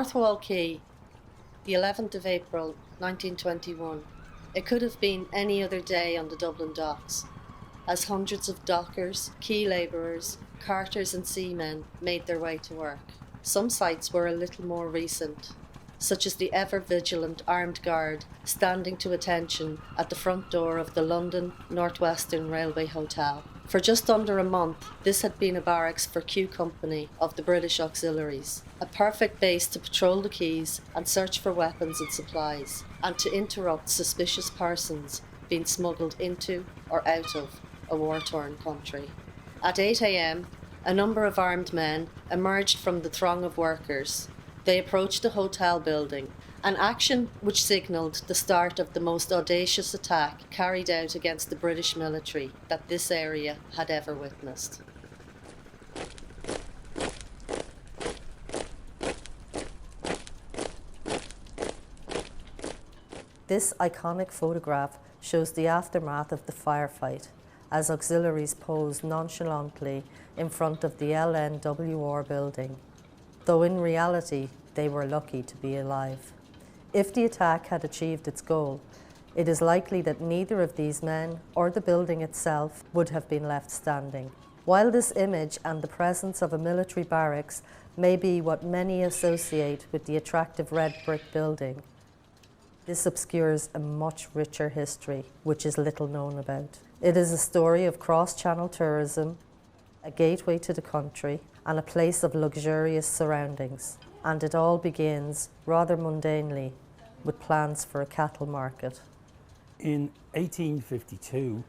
North Wall Quay, the 11th of April 1921. It could have been any other day on the Dublin Docks, as hundreds of dockers, quay labourers, carters and seamen made their way to work. Some sights were a little more recent, such as the ever-vigilant armed guard standing to attention at the front door of the London Northwestern Railway Hotel. For just under a month, this had been a barracks for Q Company of the British Auxiliaries, a perfect base to patrol the quays and search for weapons and supplies, and to interrupt suspicious persons being smuggled into or out of a war-torn country. At 8 a.m, a number of armed men emerged from the throng of workers. They approached the hotel building, an action which signalled the start of the most audacious attack carried out against the British military that this area had ever witnessed. This iconic photograph shows the aftermath of the firefight as auxiliaries posed nonchalantly in front of the LNWR building, though in reality they were lucky to be alive. If the attack had achieved its goal, it is likely that neither of these men or the building itself would have been left standing. While this image and the presence of a military barracks may be what many associate with the attractive red brick building, this obscures a much richer history which is little known about. It is a story of cross-channel tourism, a gateway to the country, and a place of luxurious surroundings. And it all begins, rather mundanely, with plans for a cattle market. In 1852,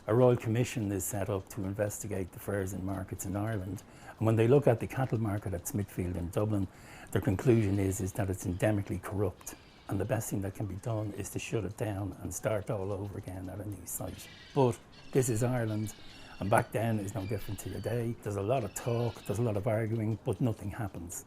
a Royal Commission is set up to investigate the fairs and markets in Ireland. And when they look at the cattle market at Smithfield in Dublin, their conclusion is that it's endemically corrupt. And the best thing that can be done is to shut it down and start all over again at a new site. But this is Ireland, and back then is no different to today. There's a lot of talk, there's a lot of arguing, but nothing happens.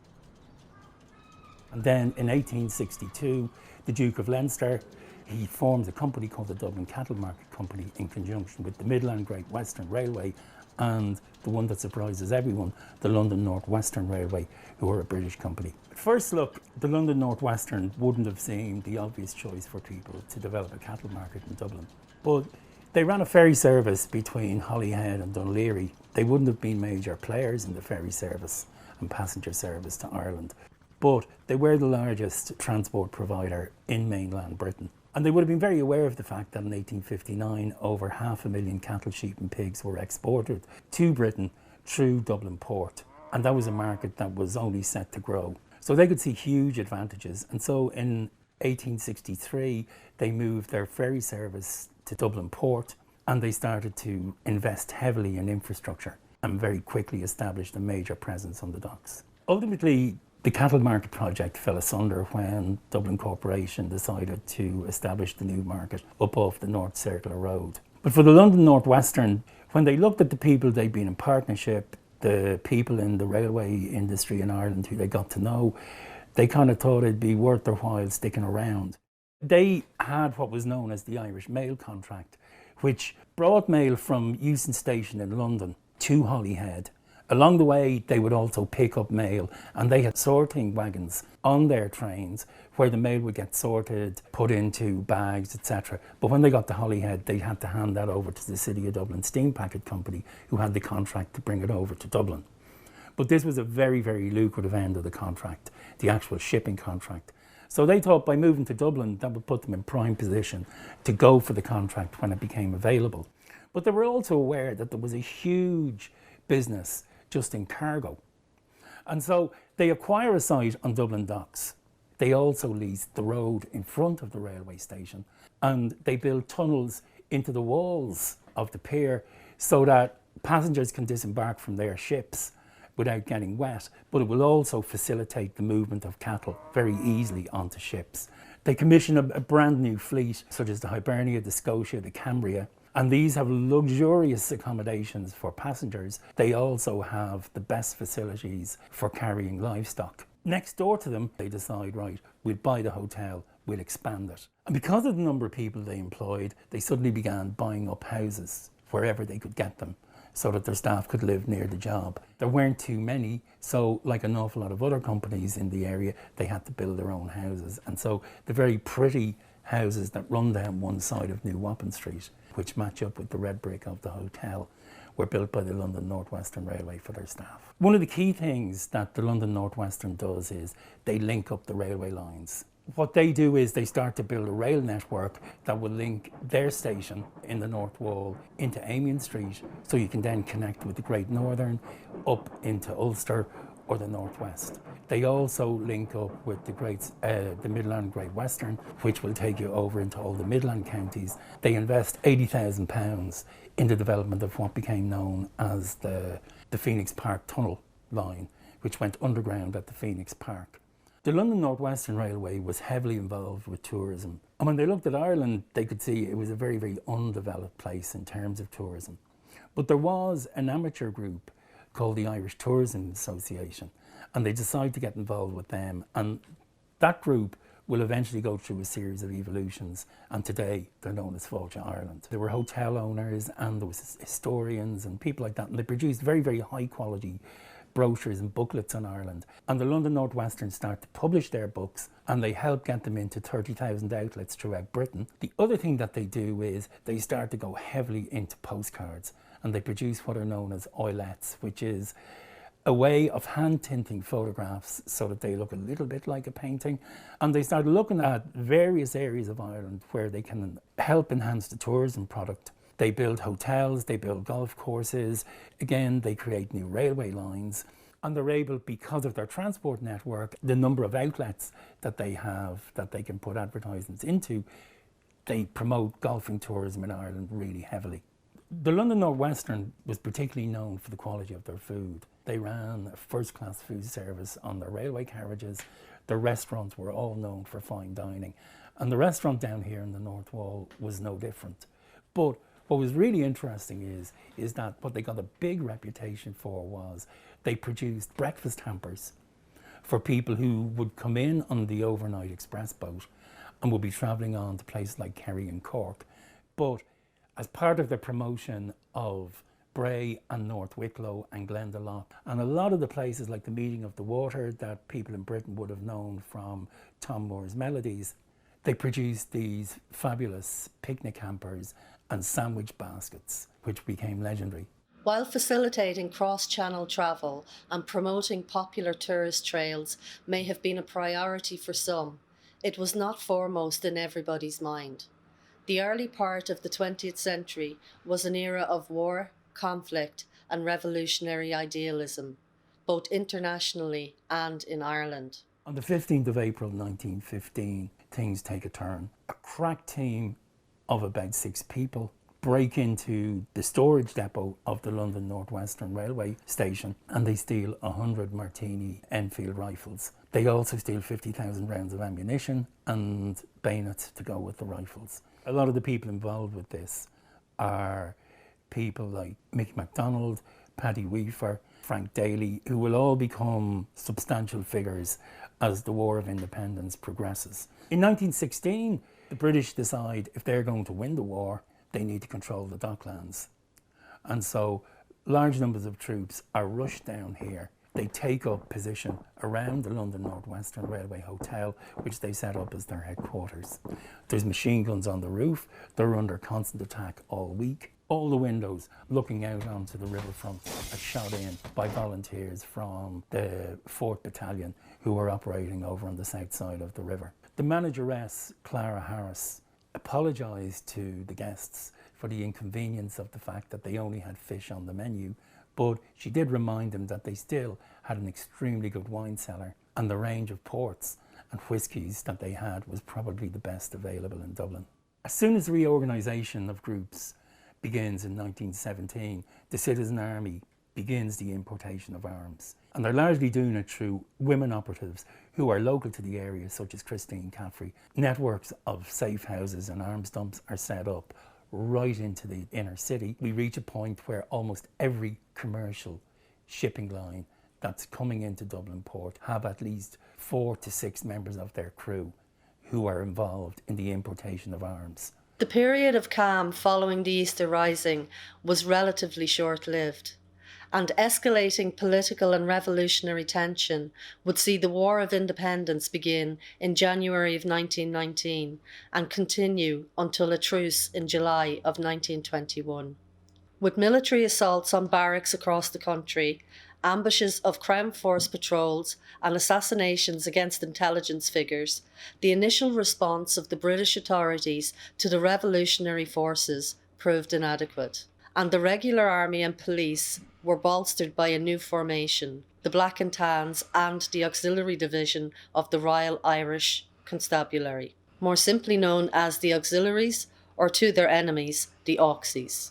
And then in 1862, the Duke of Leinster, he formed a company called the Dublin Cattle Market Company in conjunction with the Midland Great Western Railway and the one that surprises everyone, the London Northwestern Railway, who are a British company. At first look, the London Northwestern wouldn't have seemed the obvious choice for people to develop a cattle market in Dublin. But they ran a ferry service between Holyhead and Dún Laoghaire. They wouldn't have been major players in the ferry service and passenger service to Ireland, but they were the largest transport provider in mainland Britain. And they would have been very aware of the fact that in 1859, over 500,000 cattle, sheep and pigs were exported to Britain through Dublin port. And that was a market that was only set to grow. So they could see huge advantages. And so in 1863, they moved their ferry service to Dublin port and they started to invest heavily in infrastructure and very quickly established a major presence on the docks. Ultimately, the cattle market project fell asunder when Dublin Corporation decided to establish the new market up off the North Circular Road. But for the London Northwestern, when they looked at the people they'd been in partnership, the people in the railway industry in Ireland who they got to know, they kind of thought it'd be worth their while sticking around. They had what was known as the Irish Mail Contract, which brought mail from Euston Station in London to Holyhead. Along the way, they would also pick up mail, and they had sorting wagons on their trains where the mail would get sorted, put into bags, etc. But when they got to Holyhead, they had to hand that over to the City of Dublin Steam Packet Company, who had the contract to bring it over to Dublin. But this was a very, very lucrative end of the contract, the actual shipping contract. So they thought by moving to Dublin, that would put them in prime position to go for the contract when it became available. But they were also aware that there was a huge business just in cargo. And so they acquire a site on Dublin Docks. They also lease the road in front of the railway station, and they build tunnels into the walls of the pier so that passengers can disembark from their ships without getting wet, but it will also facilitate the movement of cattle very easily onto ships. They commission a brand new fleet, such as the Hibernia, the Scotia, the Cambria, and these have luxurious accommodations for passengers. They also have the best facilities for carrying livestock. Next door to them, they decide, right, we'll buy the hotel, we'll expand it. And because of the number of people they employed, they suddenly began buying up houses wherever they could get them. so that their staff could live near the job. There weren't too many, so like an awful lot of other companies in the area, they had to build their own houses. And so the very pretty houses that run down one side of New Wapping Street, which match up with the red brick of the hotel, were built by the London Northwestern Railway for their staff. One of the key things that the London Northwestern does is they link up the railway lines. What they do is they start to build a rail network that will link their station in the North Wall into Amiens Street, so you can then connect with the Great Northern up into Ulster or the Northwest. They also link up with the Midland Great Western, which will take you over into all the Midland counties. They invest £80,000 in the development of what became known as the Phoenix Park Tunnel line, which went underground at the Phoenix Park. The London Northwestern Railway was heavily involved with tourism. And when they looked at Ireland, they could see it was a very, very undeveloped place in terms of tourism. But there was an amateur group called the Irish Tourism Association, and they decided to get involved with them. And that group will eventually go through a series of evolutions, and today they're known as Fáilte Ireland. There were hotel owners and there was historians and people like that, and they produced very, very high quality brochures and booklets on Ireland. And the London Northwestern start to publish their books, and they help get them into 30,000 outlets throughout Britain. The other thing that they do is they start to go heavily into postcards, and they produce what are known as oilettes, which is a way of hand tinting photographs so that they look a little bit like a painting. And they start looking at various areas of Ireland where they can help enhance the tourism product. They build hotels, they build golf courses, again, they create new railway lines, and they're able, because of their transport network, the number of outlets that they have that they can put advertisements into, they promote golfing tourism in Ireland really heavily. The London Northwestern was particularly known for the quality of their food. They ran a first-class food service on their railway carriages. Their restaurants were all known for fine dining, and the restaurant down here in the North Wall was no different. But what was really interesting is that what they got a big reputation for was they produced breakfast hampers for people who would come in on the overnight express boat and would be travelling on to places like Kerry and Cork. But as part of the promotion of Bray and North Wicklow and Glendalough, and a lot of the places like the Meeting of the Water that people in Britain would have known from Tom Moore's Melodies, they produced these fabulous picnic hampers and sandwich baskets, which became legendary. While facilitating cross-channel travel and promoting popular tourist trails may have been a priority for some, it was not foremost in everybody's mind. The early part of the 20th century was an era of war, conflict, and revolutionary idealism, both internationally and in Ireland. On the 15th of April 1915, things take a turn. A crack team of about 6 people break into the storage depot of the London Northwestern Railway Station, and they steal 100 Martini Enfield rifles. They also steal 50,000 rounds of ammunition and bayonets to go with the rifles. A lot of the people involved with this are people like Mick MacDonald, Paddy Weaver, Frank Daly, who will all become substantial figures as the War of Independence progresses. In 1916, the British decide if they're going to win the war, they need to control the Docklands. And so large numbers of troops are rushed down here. They take up position around the London Northwestern Railway Hotel, which they set up as their headquarters. There's machine guns on the roof. They're under constant attack all week. All the windows looking out onto the riverfront are shot in by volunteers from the 4th Battalion who were operating over on the south side of the river. The manageress, Clara Harris, apologised to the guests for the inconvenience of the fact that they only had fish on the menu, but she did remind them that they still had an extremely good wine cellar, and the range of ports and whiskies that they had was probably the best available in Dublin. As soon as the reorganisation of groups begins in 1917, the Citizen Army begins the importation of arms. And they're largely doing it through women operatives who are local to the area, such as Christine Caffrey. Networks of safe houses and arms dumps are set up right into the inner city. We reach a point where almost every commercial shipping line that's coming into Dublin Port have at least 4 to 6 members of their crew who are involved in the importation of arms. The period of calm following the Easter Rising was relatively short-lived, and escalating political and revolutionary tension would see the War of Independence begin in January of 1919 and continue until a truce in July of 1921. With military assaults on barracks across the country, ambushes of Crown Force patrols, and assassinations against intelligence figures, the initial response of the British authorities to the revolutionary forces proved inadequate, and the regular army and police were bolstered by a new formation, the Black and Tans and the Auxiliary Division of the Royal Irish Constabulary, more simply known as the Auxiliaries, or to their enemies, the Auxies.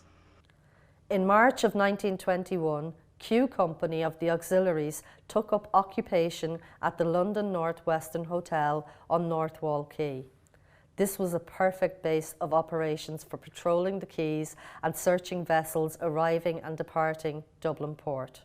In March of 1921, Q Company of the Auxiliaries took up occupation at the London Northwestern Hotel on North Wall Quay. This was a perfect base of operations for patrolling the quays and searching vessels arriving and departing Dublin port.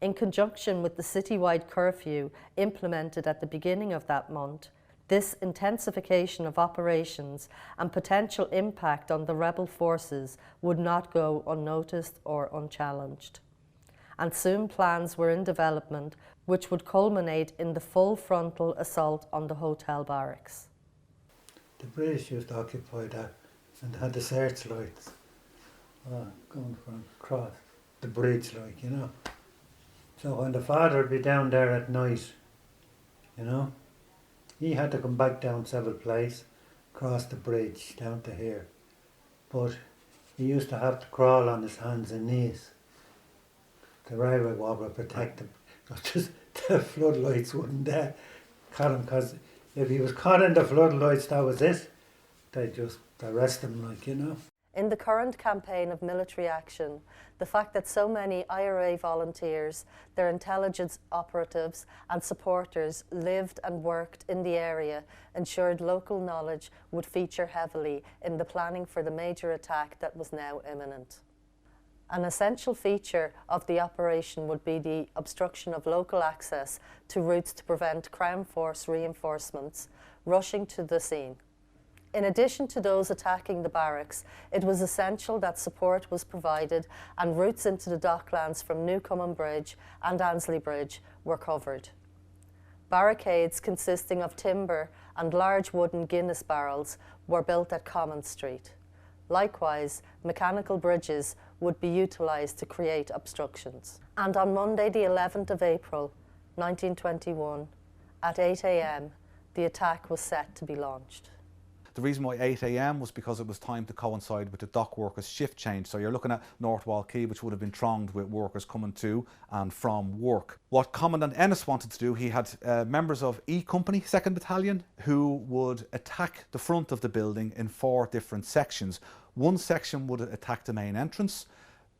In conjunction with the citywide curfew implemented at the beginning of that month, this intensification of operations and potential impact on the rebel forces would not go unnoticed or unchallenged. And soon plans were in development which would culminate in the full frontal assault on the hotel barracks. The British used to occupy that and had the searchlights going from across the bridge, like, you know. So when the father would be down there at night, you know, he had to come back down several places, cross the bridge down to here. But he used to have to crawl on his hands and knees. The railway wall would protect him. Just the floodlights wouldn't cut him, because if he was caught in the floodlights, that was it. They'd just arrest him, like, you know. In the current campaign of military action, the fact that so many IRA volunteers, their intelligence operatives and supporters lived and worked in the area ensured local knowledge would feature heavily in the planning for the major attack that was now imminent. An essential feature of the operation would be the obstruction of local access to routes to prevent Crown Force reinforcements rushing to the scene. In addition to those attacking the barracks, it was essential that support was provided and routes into the Docklands from Newcomen Bridge and Annesley Bridge were covered. Barricades consisting of timber and large wooden Guinness barrels were built at Common Street. Likewise, mechanical bridges would be utilised to create obstructions. And on Monday, the 11th of April, 1921, at 8 a.m, the attack was set to be launched. The reason why 8 a.m. was because it was time to coincide with the dock workers' shift change. So you're looking at North Wall Quay, which would have been thronged with workers coming to and from work. What Commandant Ennis wanted to do, he had members of E Company, 2nd Battalion, who would attack the front of the building in 4 different sections. One section would attack the main entrance.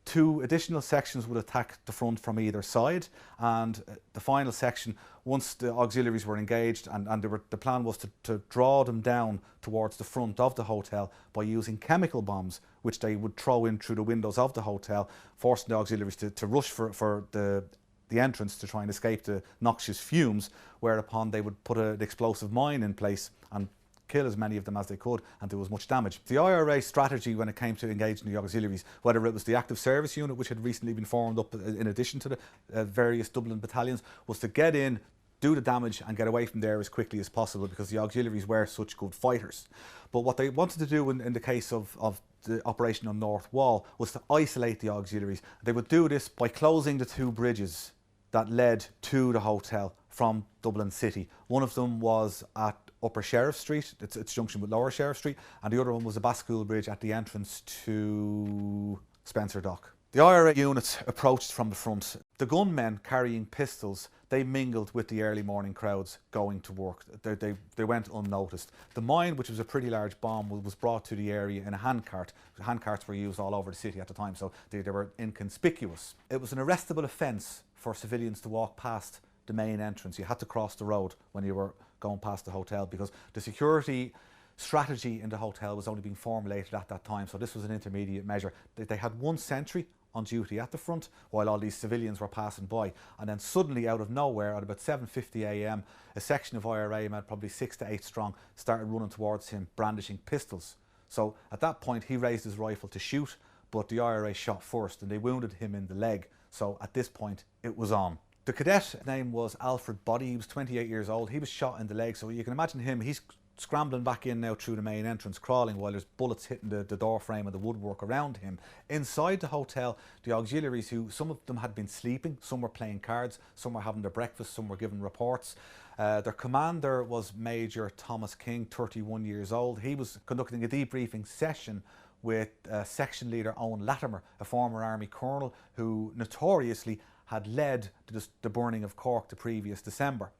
2 additional sections would attack the front from either side, and the final section, once the auxiliaries were engaged and the plan was to draw them down towards the front of the hotel by using chemical bombs, which they would throw in through the windows of the hotel, forcing the auxiliaries to rush for the entrance to try and escape the noxious fumes, whereupon they would put an explosive mine in place and kill as many of them as they could and do as much damage. The IRA strategy when it came to engaging the auxiliaries, whether it was the active service unit, which had recently been formed up in addition to the various Dublin battalions, was to get in, do the damage and get away from there as quickly as possible, because the auxiliaries were such good fighters. But what they wanted to do in the case of the operation on North Wall was to isolate the auxiliaries. They would do this by closing the 2 bridges that led to the hotel from Dublin City. One of them was at Upper Sheriff Street, its junction with Lower Sheriff Street, and the other one was a Bascule Bridge at the entrance to Spencer Dock. The IRA units approached from the front. The gunmen carrying pistols, they mingled with the early morning crowds going to work. They went unnoticed. The mine, which was a pretty large bomb, was brought to the area in a handcart. Handcarts were used all over the city at the time, so they were inconspicuous. It was an arrestable offence for civilians to walk past the main entrance. You had to cross the road when you were going past the hotel, because the security strategy in the hotel was only being formulated at that time, so this was an intermediate measure. They had 1 sentry on duty at the front while all these civilians were passing by, and then suddenly out of nowhere at about 7:50 a.m. a section of IRA men, probably 6 to 8 strong, started running towards him brandishing pistols. So at that point he raised his rifle to shoot, but the IRA shot first and they wounded him in the leg. So at this point it was on. The cadet's name was Alfred Body. He was 28 years old. He was shot in the leg, so you can imagine him, he's scrambling back in now through the main entrance, crawling while there's bullets hitting the door frame and the woodwork around him. Inside the hotel, the auxiliaries, who some of them had been sleeping, some were playing cards, some were having their breakfast, some were giving reports. Their commander was Major Thomas King, 31 years old. He was conducting a debriefing session with section leader Owen Latimer, a former army colonel who notoriously had led to the burning of Cork the previous December.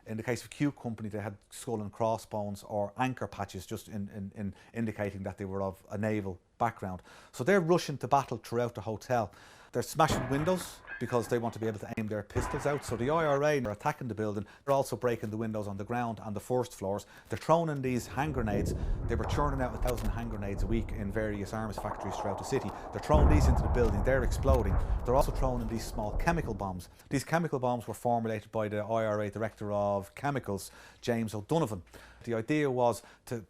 In the case of Q Company, they had skull and crossbones or anchor patches, just in indicating that they were of a naval background. So they're rushing to battle throughout the hotel. They're smashing windows because they want to be able to aim their pistols out. So the IRA are attacking the building. They're also breaking the windows on the ground and the first floors. They're throwing in these hand grenades. They were churning out 1,000 hand grenades a week in various arms factories throughout the city. They're throwing these into the building. They're exploding. They're also throwing in these small chemical bombs. These chemical bombs were formulated by the IRA Director of Chemicals, James O'Donovan. The idea was to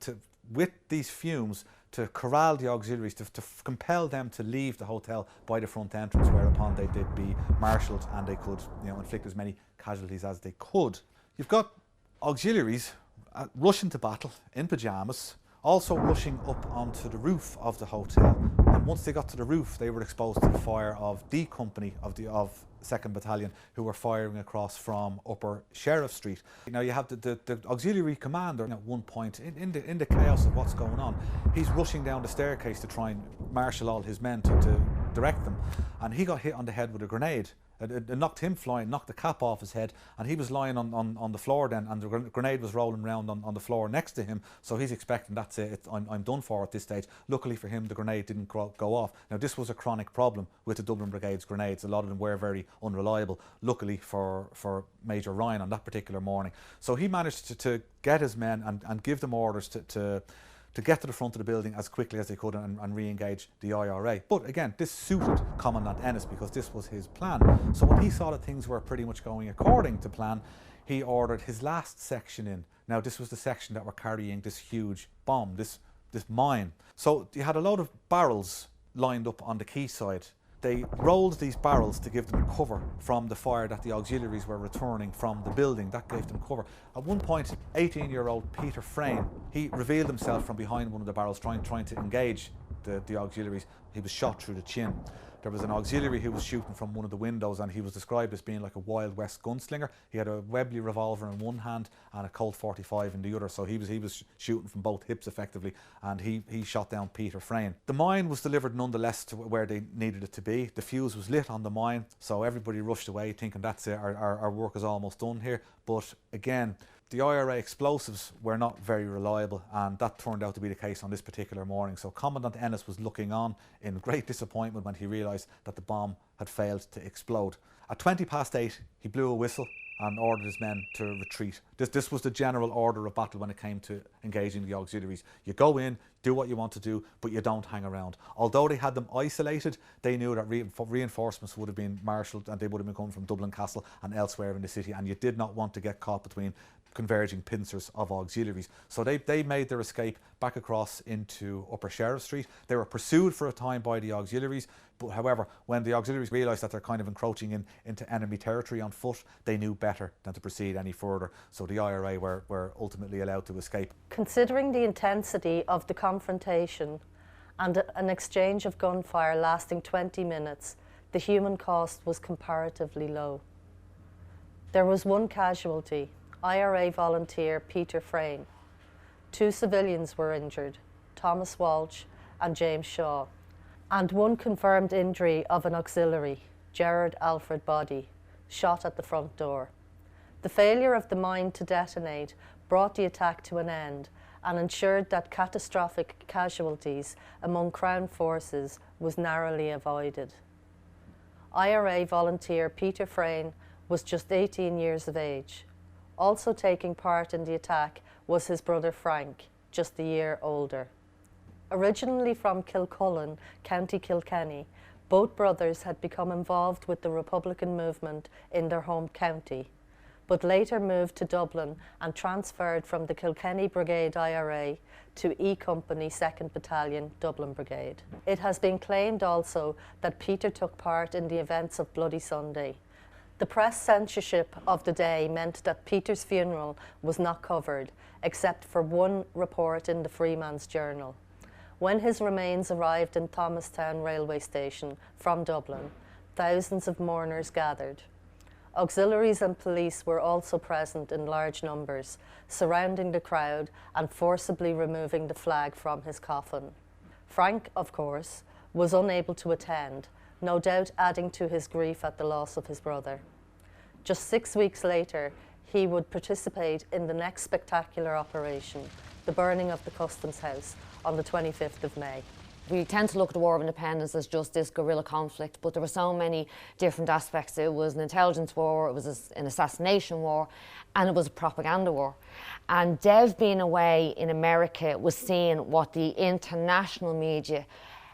with these fumes, to corral the auxiliaries, to compel them to leave the hotel by the front entrance, whereupon they'd be marshalled and they could, inflict as many casualties as they could. You've got auxiliaries rushing to battle in pyjamas, also rushing up onto the roof of the hotel, and once they got to the roof they were exposed to the fire of D Company of 2nd Battalion, who were firing across from Upper Sheriff Street. Now you have the auxiliary commander at one point, in the chaos of what's going on, he's rushing down the staircase to try and marshal all his men to direct them, and he got hit on the head with a grenade. It knocked him flying, knocked the cap off his head, and he was lying on the floor then, and the grenade was rolling around on the floor next to him, so he's expecting that's it, I'm done for at this stage. Luckily for him, the grenade didn't go off. Now this was a chronic problem with the Dublin Brigade's grenades. A lot of them were very unreliable, luckily for Major Ryan on that particular morning. So he managed to get his men and give them orders to get to the front of the building as quickly as they could and re-engage the IRA. But again, this suited Commandant Ennis because this was his plan. So when he saw that things were pretty much going according to plan, he ordered his last section in. Now this was the section that were carrying this huge bomb, this mine. So you had a load of barrels lined up on the quayside. They rolled these barrels to give them cover from the fire that the auxiliaries were returning from the building. That gave them cover. At one point, 18-year-old Peter Frain, he revealed himself from behind one of the barrels trying to engage the auxiliaries. He was shot through the chin. There was an auxiliary who was shooting from one of the windows, and he was described as being like a Wild West gunslinger. He had a Webley revolver in one hand and a Colt 45 in the other, so he was shooting from both hips effectively, and he shot down Peter Frain. The mine was delivered nonetheless to where they needed it to be. The fuse was lit on the mine, so everybody rushed away thinking that's it, our work is almost done here. But again, the IRA explosives were not very reliable, and that turned out to be the case on this particular morning. So Commandant Ennis was looking on in great disappointment when he realised that the bomb had failed to explode. At 8:20, he blew a whistle and ordered his men to retreat. This was the general order of battle when it came to engaging the auxiliaries. You go in, do what you want to do, but you don't hang around. Although they had them isolated, they knew that reinforcements would have been marshalled and they would have been coming from Dublin Castle and elsewhere in the city, and you did not want to get caught between converging pincers of auxiliaries. So they made their escape back across into Upper Sheriff Street. They were pursued for a time by the auxiliaries, but however, when the auxiliaries realised that they're kind of encroaching into enemy territory on foot, they knew better than to proceed any further. So the IRA were ultimately allowed to escape. Considering the intensity of the confrontation and an exchange of gunfire lasting 20 minutes, the human cost was comparatively low. There was one casualty, IRA volunteer Peter Frain. 2 civilians were injured, Thomas Walsh and James Shaw, and one confirmed injury of an auxiliary, Gerard Alfred Body, shot at the front door. The failure of the mine to detonate brought the attack to an end and ensured that catastrophic casualties among Crown forces was narrowly avoided. IRA volunteer Peter Frain was just 18 years of age. Also taking part in the attack was his brother Frank, just a year older. Originally from Kilcullen, County Kilkenny, both brothers had become involved with the Republican movement in their home county. but later moved to Dublin and transferred from the Kilkenny Brigade IRA to E Company 2nd Battalion Dublin Brigade. It has been claimed also that Peter took part in the events of Bloody Sunday. The press censorship of the day meant that Peter's funeral was not covered, except for one report in the Freeman's Journal. When his remains arrived in Thomastown railway station from Dublin, thousands of mourners gathered. Auxiliaries and police were also present in large numbers, surrounding the crowd and forcibly removing the flag from his coffin. Frank, of course, was unable to attend, no doubt adding to his grief at the loss of his brother. Just 6 weeks later, he would participate in the next spectacular operation, the burning of the Customs House, on the 25th of May. We tend to look at the War of Independence as just this guerrilla conflict, but there were so many different aspects. It was an intelligence war, it was an assassination war, and it was a propaganda war. And Dev being away in America was seeing what the international media,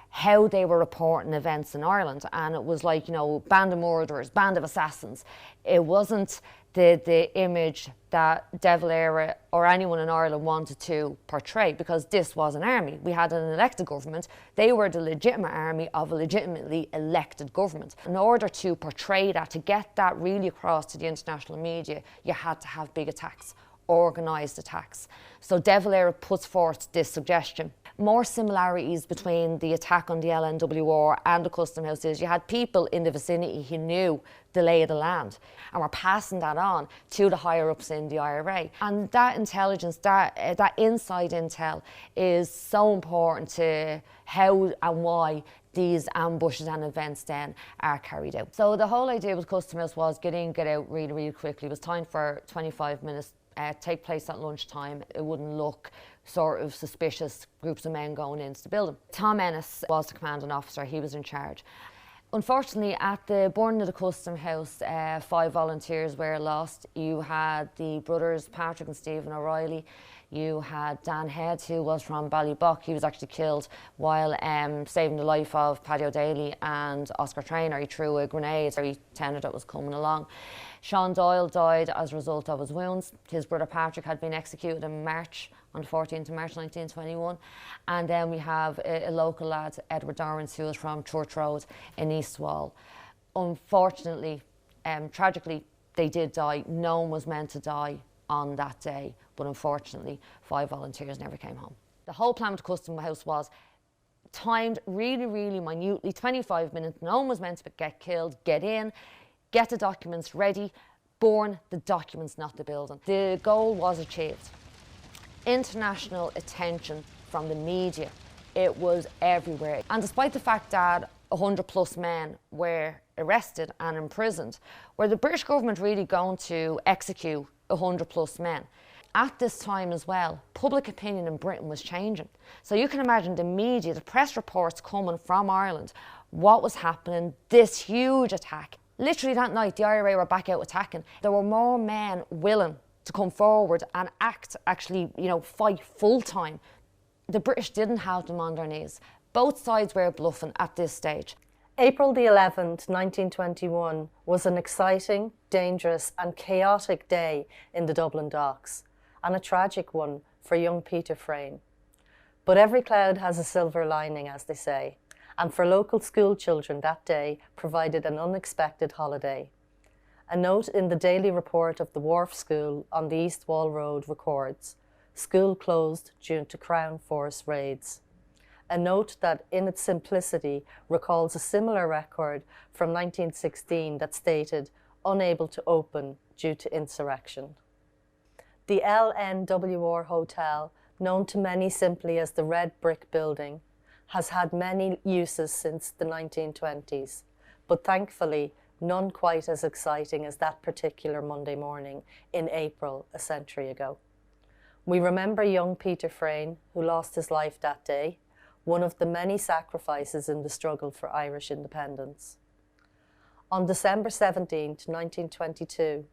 how they were reporting events in Ireland. And it was like, you know, band of murderers, band of assassins. It wasn't the image that De Valera or anyone in Ireland wanted to portray, because this was an army. We had an elected government. They were the legitimate army of a legitimately elected government. In order to portray that, to get that really across to the international media, you had to have big attacks, organised attacks. So De Valera puts forth this suggestion. More similarities between the attack on the LNWR and the Custom House is you had people in the vicinity who knew the lay of the land and were passing that on to the higher ups in the IRA. And that intelligence, that inside intel is so important to how and why these ambushes and events then are carried out. So the whole idea with Custom House was get in, get out really, really quickly. It was timed for 25 minutes, take place at lunchtime. It wouldn't look sort of suspicious, groups of men going into the building. Tom Ennis was the commanding officer, he was in charge. Unfortunately, at the burning of the Custom House, 5 volunteers were lost. You had the brothers Patrick and Stephen O'Reilly. You had Dan Head, who was from Ballybuck. He was actually killed while saving the life of Paddy O'Daly and Oscar Traynor. He threw a grenade at a tenor that was coming along. Sean Doyle died as a result of his wounds. His brother Patrick had been executed in March, on the 14th of March 1921. And then we have a local lad, Edward Dorrance, who was from Church Road in East Wall. Unfortunately, tragically, they did die. No one was meant to die on that day, but unfortunately, 5 volunteers never came home. The whole plan with the Custom House was timed really, really minutely, 25 minutes. No one was meant to get killed. Get in, get the documents ready, burn the documents, not the building. The goal was achieved. International attention from the media, it was everywhere. And despite the fact that 100 plus men were arrested and imprisoned, were the British government really going to execute 100 plus men? At this time as well, public opinion in Britain was changing. So you can imagine the media, the press reports coming from Ireland, what was happening, this huge attack. Literally that night, the IRA were back out attacking. There were more men willing to come forward and act, actually, you know, fight full time. The British didn't have them on their knees. Both sides were bluffing at this stage. April the 11th, 1921 was an exciting, dangerous and chaotic day in the Dublin Docks, and a tragic one for young Peter Frain. But every cloud has a silver lining, as they say, and for local school children that day provided an unexpected holiday. A note in the daily report of the Wharf School on the East Wall Road records, school closed due to Crown Force raids. A note that in its simplicity recalls a similar record from 1916 that stated, unable to open due to insurrection. The LNWR Hotel, known to many simply as the Red Brick Building, has had many uses since the 1920s, but thankfully none quite as exciting as that particular Monday morning in April a century ago. We remember young Peter Frain, who lost his life that day, one of the many sacrifices in the struggle for Irish independence. On December 17, 1922,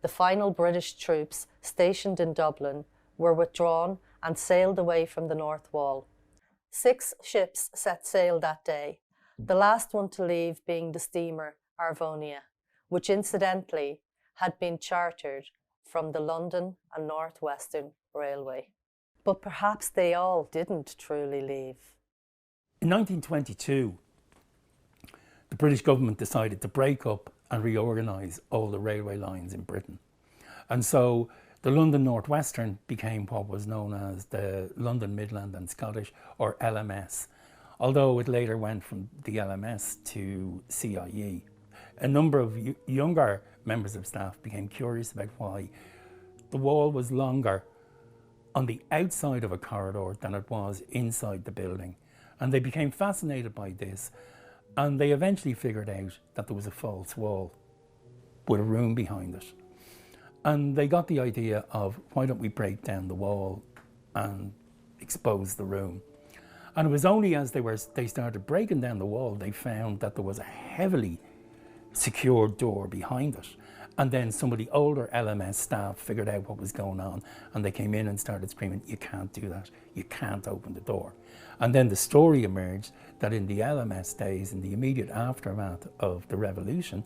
the final British troops stationed in Dublin were withdrawn and sailed away from the North Wall. 6 ships set sail that day, the last one to leave being the steamer Arvonia, which incidentally had been chartered from the London and Northwestern Railway. But perhaps they all didn't truly leave. In 1922, the British government decided to break up and reorganise all the railway lines in Britain. And so the London Northwestern became what was known as the London Midland and Scottish, or LMS, although it later went from the LMS to CIE. A number of younger members of staff became curious about why the wall was longer on the outside of a corridor than it was inside the building. And they became fascinated by this, and they eventually figured out that there was a false wall with a room behind it. And they got the idea of, why don't we break down the wall and expose the room? And it was only as they started breaking down the wall, they found that there was a heavily secured door behind it. And then some of the older LMS staff figured out what was going on, and they came in and started screaming, you can't do that, you can't open the door. And then the story emerged that in the LMS days, in the immediate aftermath of the revolution,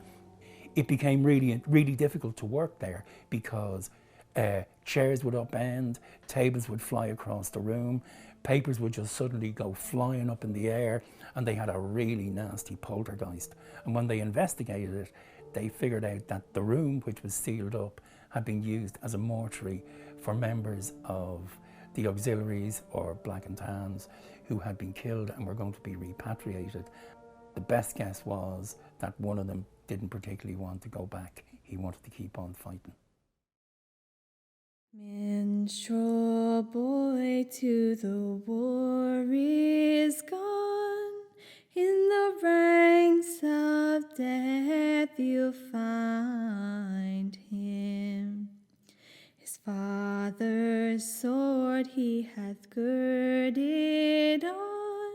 it became really difficult to work there, because chairs would upend, tables would fly across the room, papers would just suddenly go flying up in the air, and they had a really nasty poltergeist. And when they investigated it, they figured out that the room, which was sealed up, had been used as a mortuary for members of the auxiliaries, or black and tans, who had been killed and were going to be repatriated. The best guess was that one of them didn't particularly want to go back. He wanted to keep on fighting. Minstrel boy, to the war is gone. In the ranks of death you'll find him. His father's sword he hath girded on,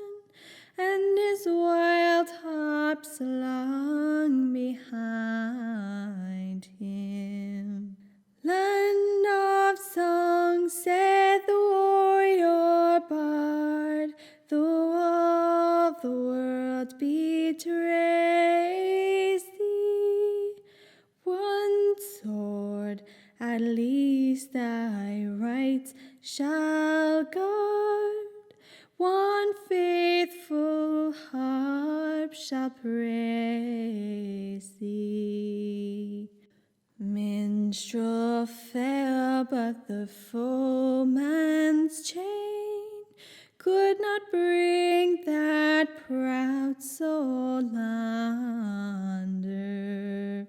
and his wild harp slung behind him. Land of song, said the warrior bard, though all the world betrays thee, one sword at least thy rights shall guard, one faithful harp shall praise thee. Minstrel fell, but the foeman's chain could not bring that proud soul under.